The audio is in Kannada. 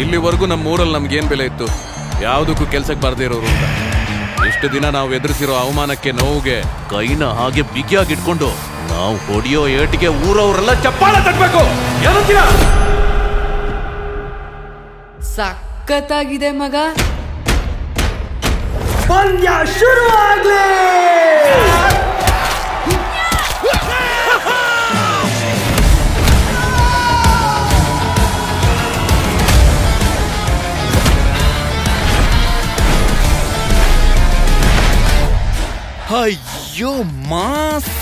ಇಲ್ಲಿವರೆಗೂ ನಮ್ಮ ಊರಲ್ಲಿ ನಮ್ಗೇನ್ ಬೆಲೆ ಇತ್ತು? ಯಾವುದಕ್ಕೂ ಕೆಲ್ಸಕ್ಕೆ ಬರ್ದೇ ಇರೋರು ಅಂತ. ಇಷ್ಟು ದಿನ ನಾವು ಎದುರಿಸಿರೋ ಅವಮಾನಕ್ಕೆ, ನೋವಿಗೆ ಕೈನ ಹಾಗೆ ಬಿಗಿಯಾಗಿ ಇಟ್ಕೊಂಡು ನಾವು ಹೊಡಿಯೋ ಏಟಿಗೆ ಊರವರೆಲ್ಲ ಚಪ್ಪಾಳೆ ತಟ್ಟಬೇಕು. ಸಖತ್ತಾಗಿದೆ ಮಗ. ಪಂದ್ಯ ಶುರು ಆಗ್ಲಿ. ಅಯ್ಯೋ ಮಾಸ್